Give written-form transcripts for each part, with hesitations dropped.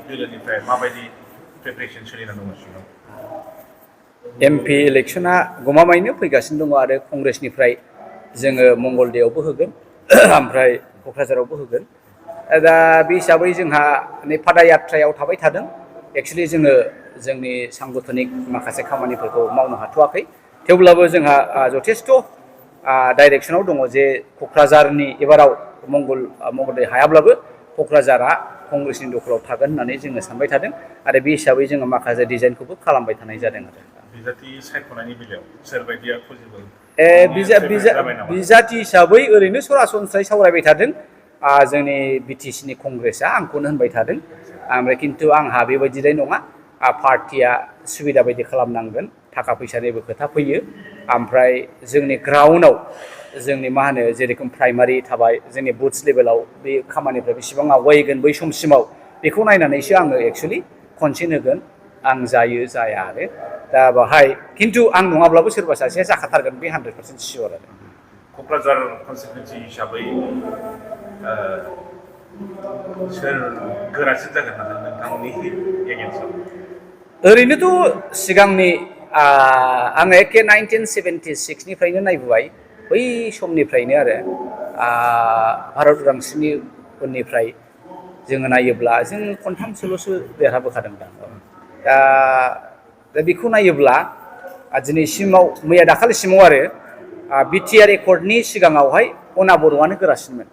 बिलोनिफ्राय माबायदि प्रिपारेसन सोलिनानै दंगासिनो दं? एमपि इलेक्शना गमामायैनो फैगासिनो दङ आरो कंग्रेसनिफ्राय जोङो मंगलदैयावबो होगोन ओमफ्राय क'क्राझारावबो होगोन। दा बे हिसाबै जोंहा पादा यात्रायाव थाबाय थादों। एक्सुवेलि जोङो जोंनि सांगठनिक माखासे खामानिफोरखौ मावनो हाथ'वाखै, थेवब्लाबो जोंहा जथेस्थ' डाइरेक्सनाव दङ जे क'क्राझारनि एबाराव मंगलदै हायाब्लाबो क'क्राझारा कंग्रेसनि दखलाव थागोन होननानै जोङो सानबाय थादों आरो बे हिसाबै जोङो माखासे डिजाइनखौबो खालामबाय थानाय जादों आरो। बिजाथि सायख'नायनि बेलायाव सोरबायदिया पसिबोल? बिजाथि हिसाबै ओरैनो सरासनस्रायै सावरायबाय थादों जोंनि बिटिसिनि कंग्रेसआ आंखौनो होनबाय थादों। ओमफ्राय खिन्थु आंहा बेबायदिलाय नङा, पार्टिया सुबिदा बायदि खालामनांगोन, थाखा फैसानिबो खोथा फैयो। ओमफ्राय जोंनि ग्राउन्डआव जोंनि मा होनो जेरेखम प्राइमारि थाबाय, जोंनि बुथ्स लेभेलाव बे खामानिफ्रा बेसेबां आवगायगोन बै समसिमाव बेखौ नायनानैसो आङो एक्सुवेलि कनसेन्ट होगोन, आं जायो जाया आरो। दा बाहाय खिन्थु आं नङाब्लाबो सोरबा सासेया जाखाथारगोन, बे 100% सियर आरो। क'क्राझार कनस्टिटुएन्सि हिसाबै सोर गोरासिन जागोन होननानै नोंथांनि एगेन्स्टआव? ओरैनोथ' सिगांनि आङो एखे 1976निफ्रायनो नायबोबाय, बै समनिफ्रायनो आरो भारत उदांस्रिनि उननिफ्राय जोङो नायोब्ला जों खनथामसोल'सो देरहाबोखादों दा बेखौ नायोब्ला दिनैसिमाव मैया दाखालिसिमाव आरो बिटिआर एकर्डनि सिगाङावहाय अना बर'आनो गोरासिनमोन।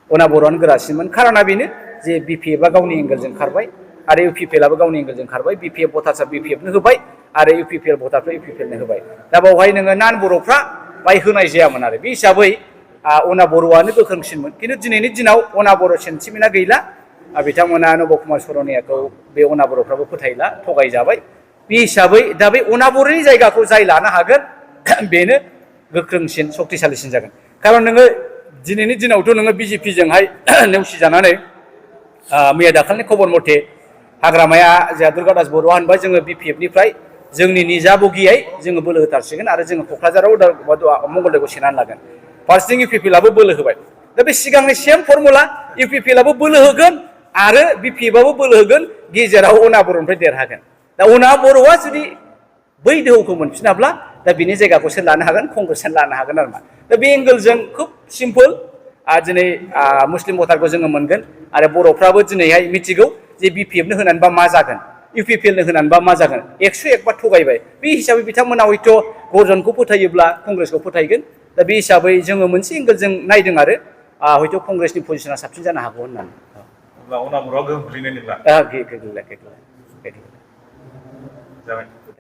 अना बर'आनो गोरासिनमोन, खारना बेनो जे बिपिएफआ गावनि एंगेलजों खारबाय आरो इउपिपिएलआबो गावनि एंगेलजों खारबाय। बिपिएफ भटार्सआ बिपिएफनो होबाय आरो इउपिपिएल भटारफ्रा इउपिपिएलनो होबाय। दा बावहाय नोङो नान बर'फ्रा बाय होनाय जायामोन आरो। बे हिसाबै अना बर'आनो गोख्रोंसिनमोन। खिन्थु दिनैनि दिनाव अना बर' सेन्टिमेन्टआ गैला, बिथांमोना नब कुमार सरनियाखौ बे अना बर'फ्राबो फोथायला, थगायजाबाय। बे हिसाबै दा बे अना बर'नि जायगाखौ जाय लानो हागोन बेनो गोख्रोंसिन सक्तिशालिसिन जागोन। खारन नोङो दिनैनि दिनावथ' नोङो बिजेपिजोंहाय नेवसिजानानै मैया दाखालिनि खबर मथे हाग्रामाया जोंहा दुर्गा दास बर'आ होनबाय जोङो बिपिएफनिफ्राय जोंनि निजा बगियै जोङो बोलो होथारसिगोन आरो जोङो क'क्राझाराव मंगलदैखौ सेनानै लागोन। फारसेथिं इउपिपिएलआबो बोलो होबाय। दा बे सिगांनि सेम फर्मुला, इउपिपिएलआबो बोलो होगोन आरो बिपिएफआबो बोलो होगोन, गेजेराव अना बर'निफ्राय देरहागोन। दा अना बर'आ जुदि बै दोहौखौ मोनफिनाब्ला दा बिनि जायगाखौ सोर लानो हागोन? कंग्रेसआनो लानो हागोन आरो मा। दा बे एंगोलजों खुब सिम्पोल, दिनै मुस्लिम भटारखौ जोङो मोनगोन आरो बर'फ्राबो दिनैहाय मिथिगौ जे बिपिएफनो होनानैबा मा जागोन, इउपिपिएलनो होनानैबा मा जागोन। 101 बार थगायबाय। बे हिसाबै बिथांमोना हयथ' gorjonखौ फोथायोब्ला कंग्रेसखौ फोथायगोन। दा बे हिसाबै जोङो मोनसे एंगोलजों नायदों आरो हयथ' कंग्रेसनि पजिसना साबसिन जानो हागौ होननानै। अब्ला अना बर'आ गोहोम खोख्लैनाय नंला? गैला।